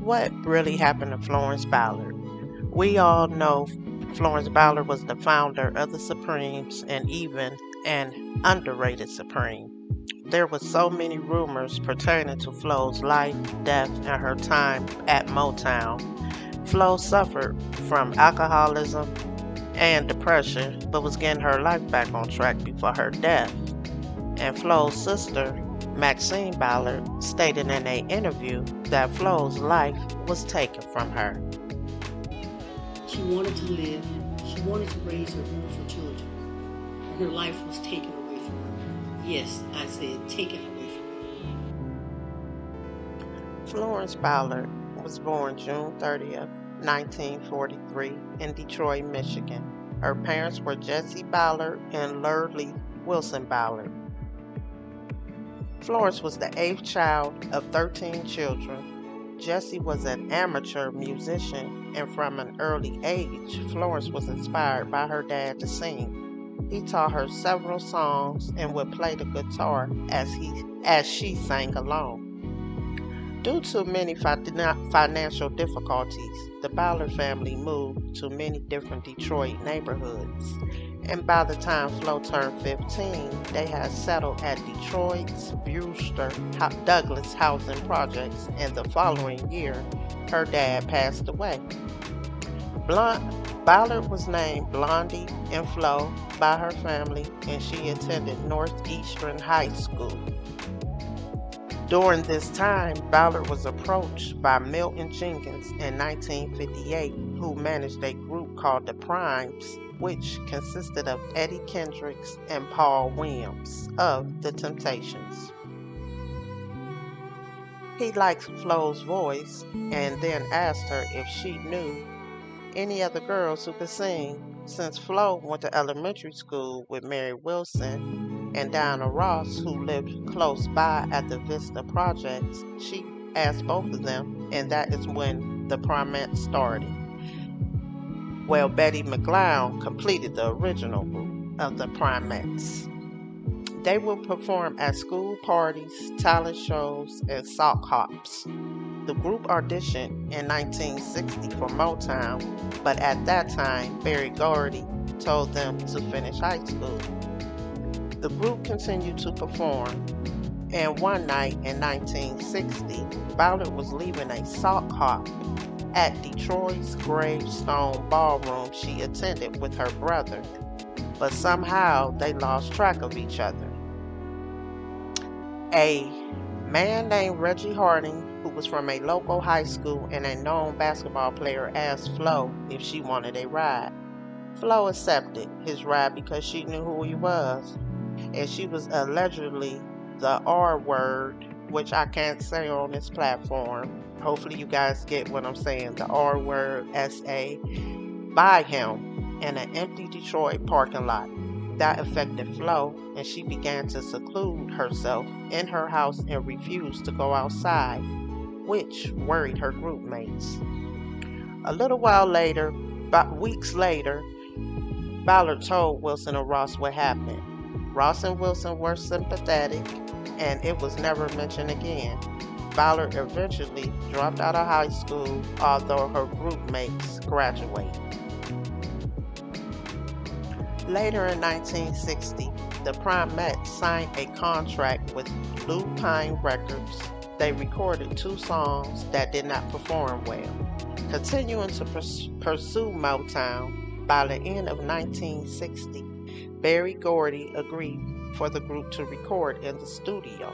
what really happened to Florence Ballard? We all know Florence Ballard was the founder of the Supremes and even an underrated Supreme. There were so many rumors pertaining to Flo's life, death, and her time at Motown. Flo suffered from alcoholism and depression, but was getting her life back on track before her death. And Flo's sister, Maxine Ballard, stated in an interview that Flo's life was taken from her. She wanted to live. She wanted to raise her beautiful children. And her life was taken away from her. Yes, I said taken away from her. Florence Ballard was born June 30th, 1943 in Detroit, Michigan. Her parents were Jessie Ballard and Lurley Wilson Ballard. Florence was the eighth child of 13 children. Jessie was an amateur musician, and from an early age, Florence was inspired by her dad to sing. He taught her several songs and would play the guitar as she sang along. Due to many financial difficulties, the Ballard family moved to many different Detroit neighborhoods. And by the time Flo turned 15, they had settled at Detroit's Brewster Douglas housing projects, and the following year, her dad passed away. Ballard was named Blondie and Flo by her family, and she attended Northeastern High School. During this time, Ballard was approached by Milton Jenkins in 1958, who managed a group called the Primes, which consisted of Eddie Kendricks and Paul Williams of The Temptations. He liked Flo's voice and then asked her if she knew any other girls who could sing. Since Flo went to elementary school with Mary Wilson and Diana Ross, who lived close by at the Vista Projects, she asked both of them, and that is when the Primettes started. Well, Betty McLeod completed the original group of the Primettes. They would perform at school parties, talent shows, and sock hops. The group auditioned in 1960 for Motown, but at that time, Berry Gordy told them to finish high school. The group continued to perform, and one night in 1960, Ballard was leaving a sock hop at Detroit's Gravestone Ballroom she attended with her brother, but somehow they lost track of each other. A man named Reggie Harding, who was from a local high school and a known basketball player, asked Flo if she wanted a ride. Flo accepted his ride because she knew who he was, and she was allegedly the R word, which I can't say on this platform. Hopefully you guys get what I'm saying. The R word, S-A, by him in an empty Detroit parking lot. That affected Flo, and she began to seclude herself in her house and refused to go outside, which worried her group mates. A little while later, about weeks later, Ballard told Wilson and Ross what happened. Ross and Wilson were sympathetic, and it was never mentioned again. Ballard eventually dropped out of high school, although her group mates graduated. Later in 1960, the Primettes signed a contract with Blue Pine Records. They recorded 2 songs that did not perform well. Continuing to pursue Motown, by the end of 1960, Berry Gordy agreed for the group to record in the studio.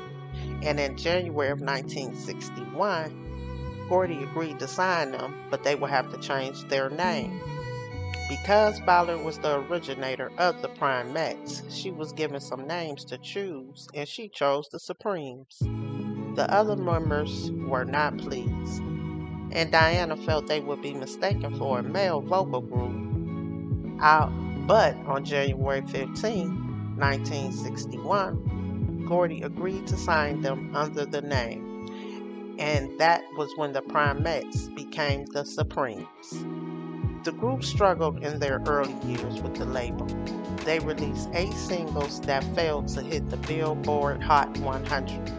And in January of 1961, Gordy agreed to sign them, but they would have to change their name. Because Ballard was the originator of the Primettes, she was given some names to choose, and she chose the Supremes. The other members were not pleased, and Diana felt they would be mistaken for a male vocal group. But on January 15, 1961, Gordy agreed to sign them under the name, and that was when the Primettes became the Supremes. The group struggled in their early years with the label. They released 8 singles that failed to hit the Billboard Hot 100.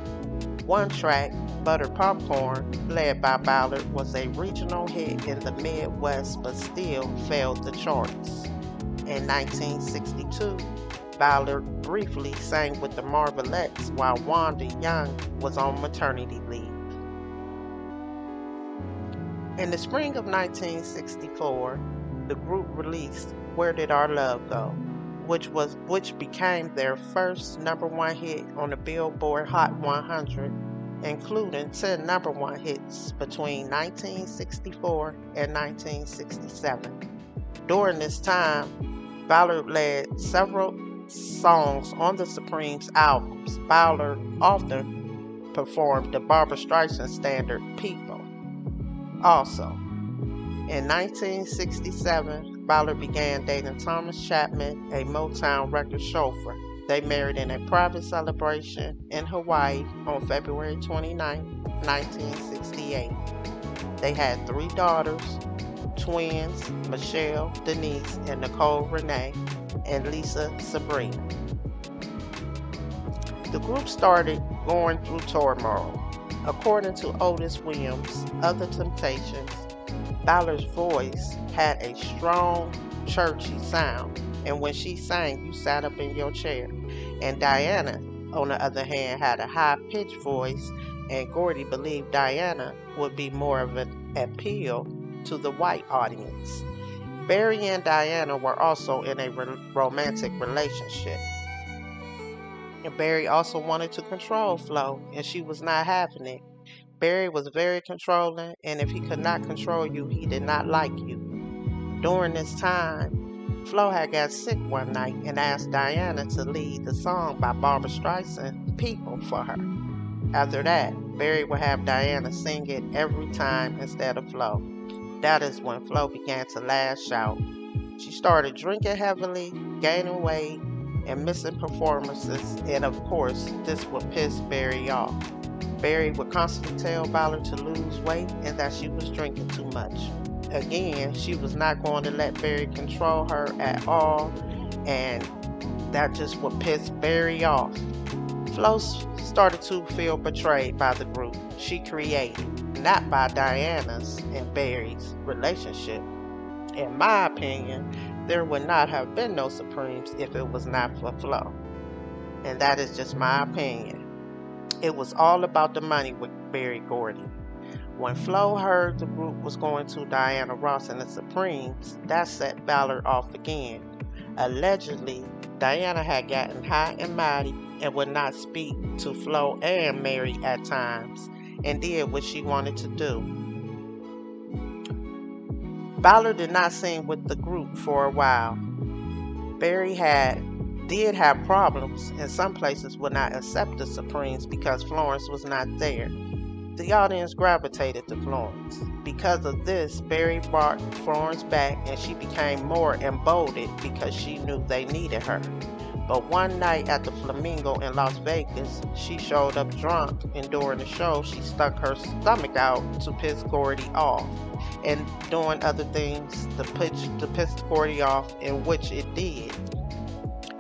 One track, Butter Popcorn, led by Ballard, was a regional hit in the Midwest but still failed the charts. In 1962, Ballard briefly sang with the Marvelettes while Wanda Young was on maternity leave. In the spring of 1964, the group released Where Did Our Love Go?, which became their first #1 hit on the Billboard Hot 100, including 10 #1 hits between 1964 and 1967. During this time, Ballard led several songs on the Supremes albums. Ballard often performed the Barbra Streisand standard People. Also, in 1967, Ballard began dating Thomas Chapman, a Motown record chauffeur. They married in a private celebration in Hawaii on February 29, 1968. They had 3 daughters, twins Michelle, Denise, and Nicole Renee, and Lisa Sabrina. The group started going through turmoil. According to Otis Williams, Other Temptations, Ballard's voice had a strong, churchy sound, and when she sang, you sat up in your chair. And Diana, on the other hand, had a high-pitched voice, and Gordy believed Diana would be more of an appeal to the white audience. Barry and Diana were also in a romantic relationship. And Barry also wanted to control Flo, and she was not having it. Barry was very controlling, and if he could not control you, he did not like you. During this time, Flo had got sick one night and asked Diana to lead the song by Barbra Streisand, People, for her. After that, Barry would have Diana sing it every time instead of Flo. That is when Flo began to lash out. She started drinking heavily, gaining weight, and missing performances, and of course, this would piss Barry off. Barry would constantly tell Ballard to lose weight and that she was drinking too much. Again, she was not going to let Barry control her at all, and that just would piss Barry off. Flo started to feel betrayed by the group she created, not by Diana's and Barry's relationship. In my opinion, there would not have been no Supremes if it was not for Flo. And that is just my opinion. It was all about the money with Berry Gordy. When Flo heard the group was going to Diana Ross and the Supremes, that set Ballard off again. Allegedly, Diana had gotten high and mighty and would not speak to Flo and Mary at times, and did what she wanted to do. Ballard did not sing with the group for a while. Barry did have problems, and some places would not accept the Supremes because Florence was not there. The audience gravitated to Florence. Because of this, Barry brought Florence back, and she became more emboldened because she knew they needed her. But one night at the Flamingo in Las Vegas, she showed up drunk, and during the show, she stuck her stomach out to piss Gordy off, and doing other things to piss Gordy off, in which it did.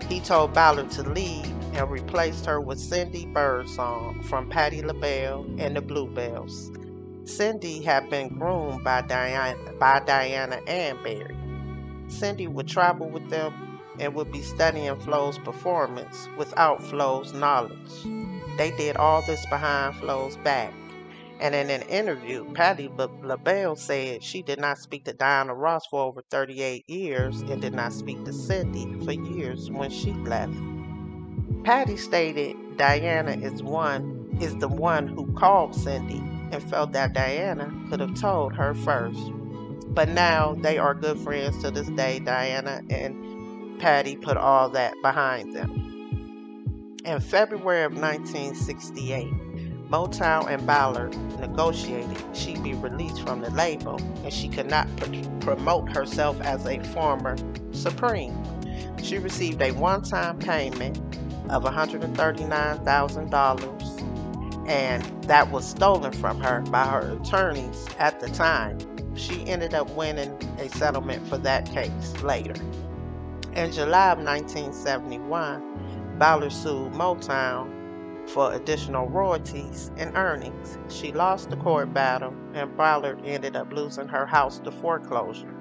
He told Ballard to leave and replaced her with Cindy Birdsong from Patti LaBelle and the Bluebells. Cindy had been groomed by Diana and Barry. Cindy would travel with them and would be studying Flo's performance without Flo's knowledge. They did all this behind Flo's back. And in an interview, Patti LaBelle said she did not speak to Diana Ross for over 38 years and did not speak to Cindy for years when she left. Patti stated Diana is the one who called Cindy and felt that Diana could have told her first. But now they are good friends to this day. Diana and Patti put all that behind them. In February of 1968, Motown and Ballard negotiated she be released from the label, and she could not promote herself as a former Supreme. She received a one-time payment of $139,000, and that was stolen from her by her attorneys at the time. She ended up winning a settlement for that case later. In July of 1971, Ballard sued Motown for additional royalties and earnings. She lost the court battle, and Ballard ended up losing her house to foreclosure.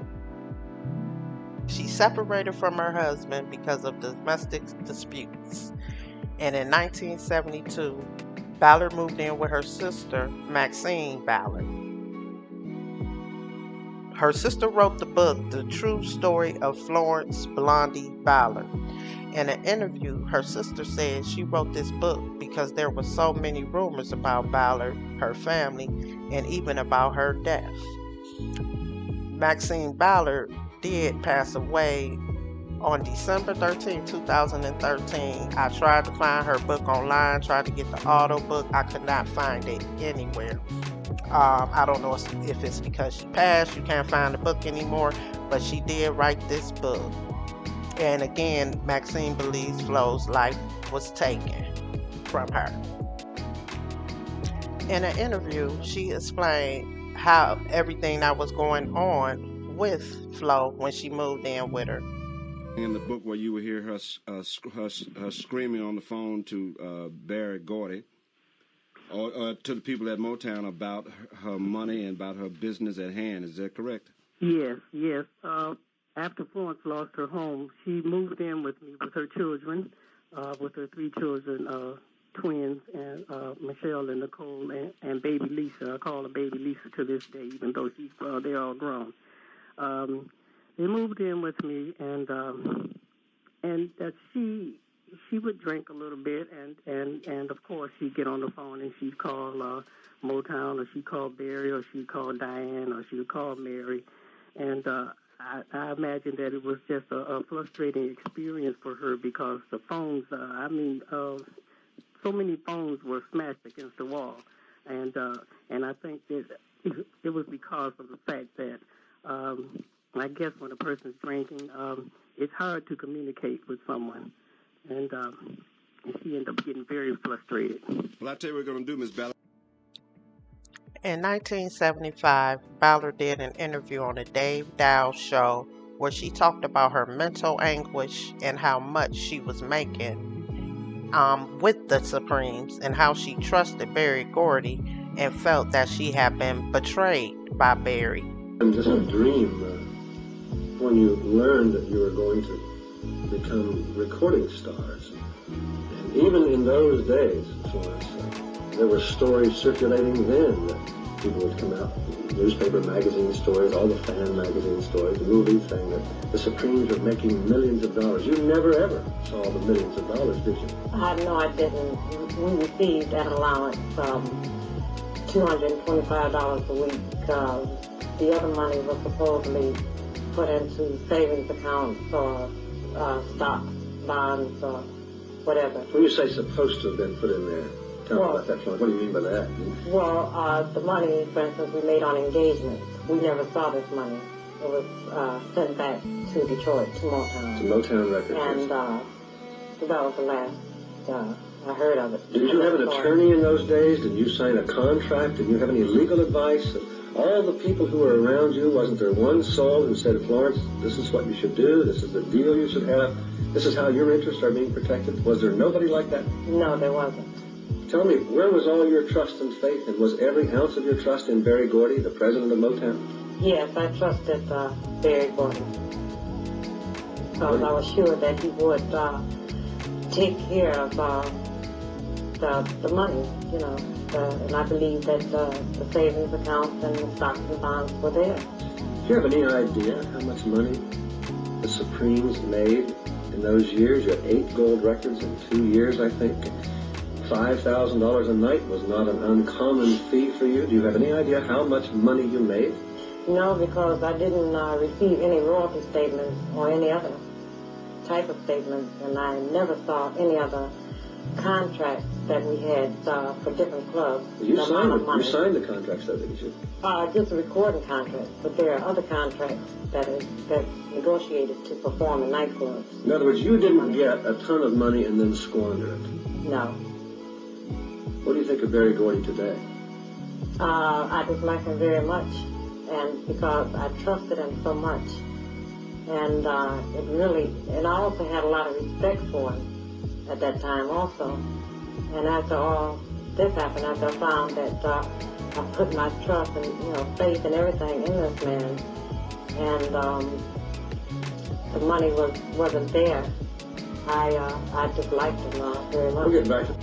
She separated from her husband because of domestic disputes, and in 1972, Ballard moved in with her sister, Maxine Ballard. Her sister wrote the book, The True Story of Florence Ballard. In an interview, her sister said she wrote this book because there were so many rumors about Ballard, her family, and even about her death. Maxine Ballard did pass away on December 13, 2013. I tried to find her book online, tried to get the auto book. I could not find it anywhere. I don't know if it's because she passed, you can't find the book anymore, but she did write this book. And again, Maxine believes Flo's life was taken from her. In an interview, she explained how everything that was going on with Flo when she moved in with her. In the book where you would hear her screaming on the phone to Barry Gordy, or to the people at Motown about her money and about her business at hand. Is that correct? Yes. After Florence lost her home, she moved in with me with her children, with her 3 children, twins, and Michelle and Nicole, and baby Lisa. I call her baby Lisa to this day, even though they're all grown. They moved in with me, and she would drink a little bit, and of course she'd get on the phone and she'd call Motown, or she'd call Barry, or she'd call Diane, or she'd call Mary, and I imagine that it was just a frustrating experience for her because the phones, so many phones were smashed against the wall, and I think that it was because of the fact that I guess when a person's drinking, it's hard to communicate with someone. And she ended up getting very frustrated. Well, I tell you what we're going to do, Miss Ballard. In 1975, Ballard did an interview on the Dowell show where she talked about her mental anguish and how much she was making with the Supremes, and how she trusted Barry Gordy and felt that she had been betrayed by Barry. And just a dream when you learned that you were going to become recording stars. And even in those days, Florence, there were stories circulating then that people would come out, newspaper magazine stories, all the fan magazine stories, the movies saying that the Supremes were making millions of dollars. You never ever saw the millions of dollars, did you? No, I didn't. We received an allowance, $225 a week. The other money was supposedly put into savings accounts or stocks, bonds, or whatever. When you say supposed to have been put in there, tell me about that, Florence. What do you mean by that? Well, the money, for instance, we made on engagements, we never saw this money. It was sent back to Detroit, to Motown. To Motown Records. And so that was the last I heard of it. Did you have an attorney in those days? Did you sign a contract? Did you have any legal advice? All the people who were around you, wasn't there one soul who said, Florence, this is what you should do, this is the deal you should have, this is how your interests are being protected? Was there nobody like that? No, there wasn't. Tell me, where was all your trust and faith, and was every ounce of your trust in Barry Gordy, the president of Motown? Yes, I trusted Barry Gordy, because I was sure that he would take care of the money, you know. And I believe that the savings accounts and the stocks and bonds were there. Do you have any idea how much money the Supremes made in those years? You had 8 gold records in 2 years, I think. $5,000 a night was not an uncommon fee for you. Do you have any idea how much money you made? No, because I didn't receive any royalty statements or any other type of statements, and I never saw any other contracts that we had for different clubs. You signed the contracts, though, didn't you? Just a recording contract, but there are other contracts that's negotiated to perform in nightclubs. In other words, you didn't get a ton of money and then squander it. No. What do you think of Barry Gordy today? I dislike him very much, and because I trusted him so much, and and I also had a lot of respect for him at that time also, And after all this happened, after I found that I put my trust and faith and everything in this man, and the money wasn't there, I disliked him very much. We'll get back to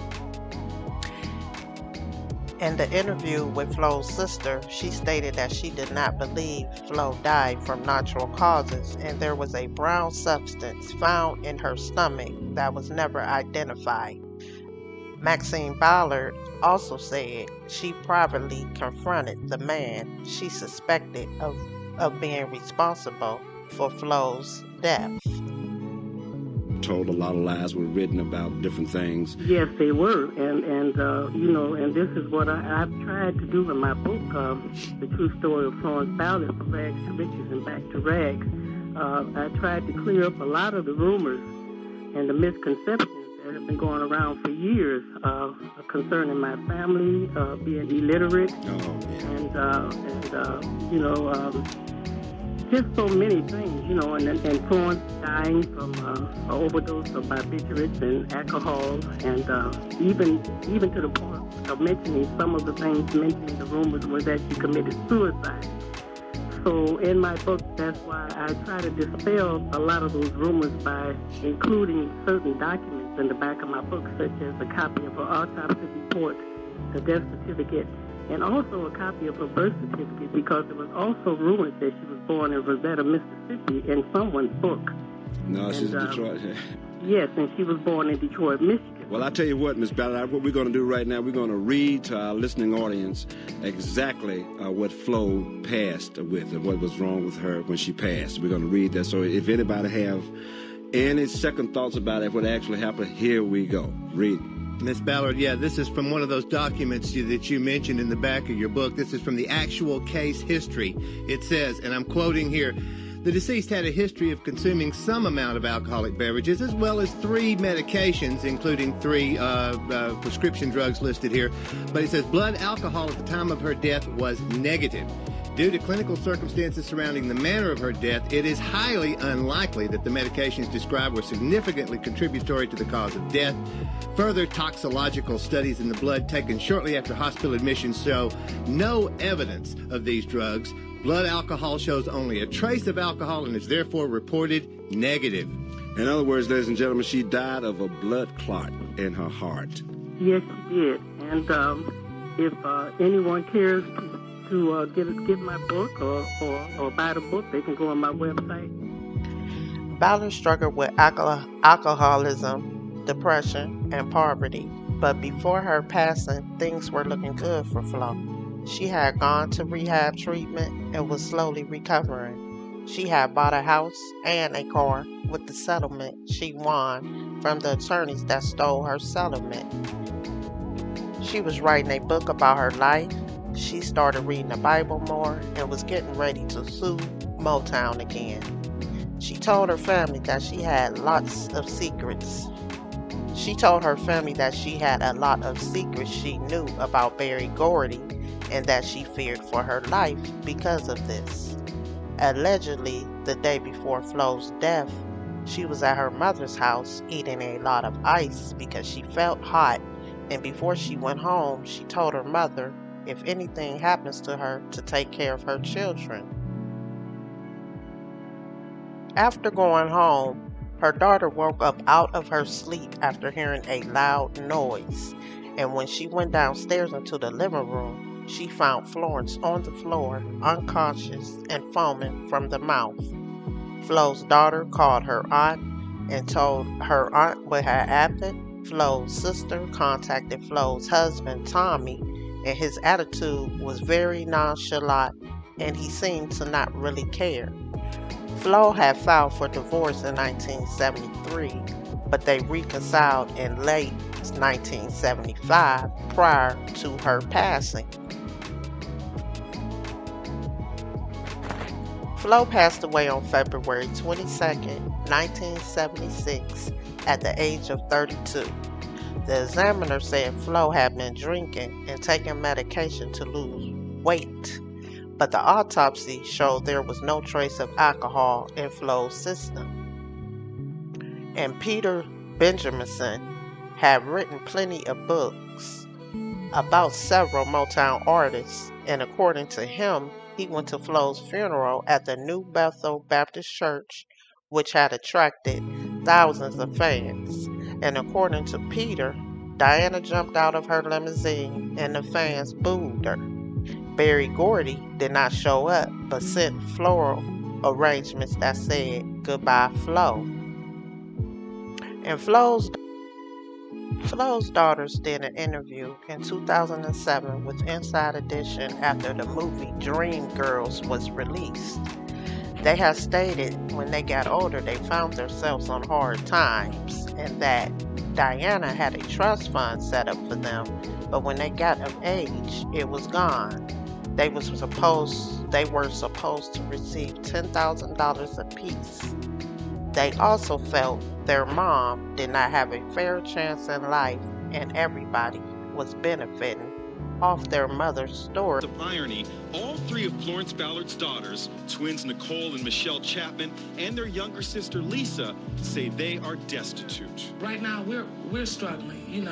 In the interview with Flo's sister, she stated that she did not believe Flo died from natural causes, and there was a brown substance found in her stomach that was never identified. Maxine Ballard also said she privately confronted the man she suspected of being responsible for Flo's death. Told a lot of lies, were written about different things. Yes, they were, and and this is what I've tried to do in my book, The True Story of Florence Ballard, From Rags to Riches and Back to Rags. I tried to clear up a lot of the rumors and the misconceptions that have been going around for years concerning my family being illiterate, just so many things, and Florence dying from an overdose of barbiturates and alcohol, and even to the point of mentioning some of the things mentioned in the rumors was that she committed suicide. So in my book, that's why I try to dispel a lot of those rumors by including certain documents in the back of my book, such as a copy of her autopsy report, the death certificate, and also a copy of her birth certificate, because it was also rumored that she was born in Rosetta, Mississippi, in someone's book. No, she's in Detroit. Yes, and she was born in Detroit, Michigan. Well, I tell you what, Miss Ballard, what we're going to do right now, we're going to read to our listening audience exactly what Flo passed with and what was wrong with her when she passed. We're going to read that. So if anybody have any second thoughts about it, what actually happened, here we go. Read. Miss Ballard, yeah, this is from one of those documents that you mentioned in the back of your book. This is from the actual case history. It says, and I'm quoting here, the deceased had a history of consuming some amount of alcoholic beverages, as well as 3 medications, including 3 prescription drugs listed here. But it says blood alcohol at the time of her death was negative. Due to clinical circumstances surrounding the manner of her death, it is highly unlikely that the medications described were significantly contributory to the cause of death. Further toxicological studies in the blood taken shortly after hospital admission show no evidence of these drugs. Blood alcohol shows only a trace of alcohol and is therefore reported negative. In other words, ladies and gentlemen, she died of a blood clot in her heart. Yes, she did. And if anyone cares to get my book or buy the book, they can go on my website. Ballard struggled with alcoholism, depression, and poverty, but before her passing, things were looking good for Flo. She had gone to rehab treatment and was slowly recovering. She had bought a house and a car with the settlement she won from the attorneys that stole her settlement. She was writing a book about her life. She started reading the Bible more and was getting ready to sue Motown again. She told her family that she had lots of secrets. She told her family that she had a lot of secrets she knew about Berry Gordy and that she feared for her life because of this. Allegedly, the day before Flo's death, she was at her mother's house eating a lot of ice because she felt hot, and before she went home, she told her mother if anything happens to her to take care of her children. After going home, her daughter woke up out of her sleep after hearing a loud noise, and when she went downstairs into the living room, she found Florence on the floor, unconscious and foaming from the mouth. Flo's daughter called her aunt and told her aunt what had happened. Flo's sister contacted Flo's husband, Tommy, and his attitude was very nonchalant and he seemed to not really care. Flo had filed for divorce in 1973, but they reconciled in late 1975 prior to her passing. Flo passed away on February 22, 1976 at the age of 32. The examiner said Flo had been drinking and taking medication to lose weight, but the autopsy showed there was no trace of alcohol in Flo's system. And Peter Benjaminson had written plenty of books about several Motown artists, and according to him, he went to Flo's funeral at the New Bethel Baptist Church, which had attracted thousands of fans. And according to Peter, Diana jumped out of her limousine and the fans booed her. Berry Gordy did not show up, but sent floral arrangements that said, "Goodbye, Flo." And Flo's daughters did an interview in 2007 with Inside Edition after the movie Dreamgirls was released. They had stated when they got older they found themselves on hard times and that Diana had a trust fund set up for them, but when they got of age, it was gone. They were supposed to receive $10,000 apiece. They also felt their mom did not have a fair chance in life and everybody was benefiting off their mother's story. Of irony, all three of Florence Ballard's daughters, twins Nicole and Michelle Chapman, and their younger sister Lisa, say they are destitute. Right now, we're struggling,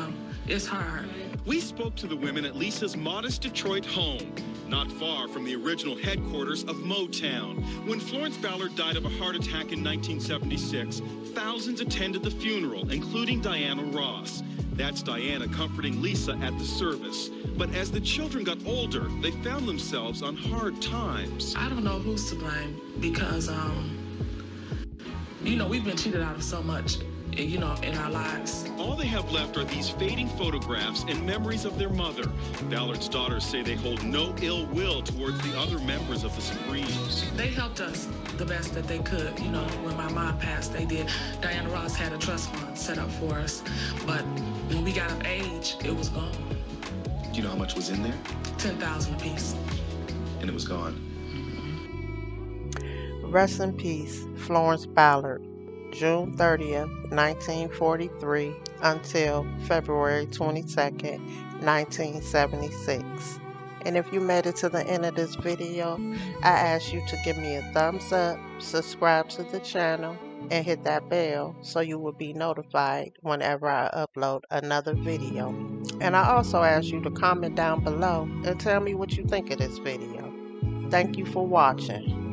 it's hard. We spoke to the women at Lisa's modest Detroit home, not far from the original headquarters of Motown. When Florence Ballard died of a heart attack in 1976, thousands attended the funeral, including Diana Ross. That's Diana comforting Lisa at the service. But as the children got older, they found themselves on hard times. I don't know who's to blame because, we've been cheated out of so much, in our lives. All they have left are these fading photographs and memories of their mother. Ballard's daughters say they hold no ill will towards the other members of the Supremes. They helped us the best that they could. When my mom passed, they did. Diana Ross had a trust fund set up for us, but when we got of age, it was gone. Do you know how much was in there? $10,000 apiece. And it was gone. Rest in peace, Florence Ballard. June 30th, 1943 until February 22nd, 1976. And if you made it to the end of this video, I ask you to give me a thumbs up, subscribe to the channel, and hit that bell so you will be notified whenever I upload another video. And I also ask you to comment down below and tell me what you think of this video. Thank you for watching.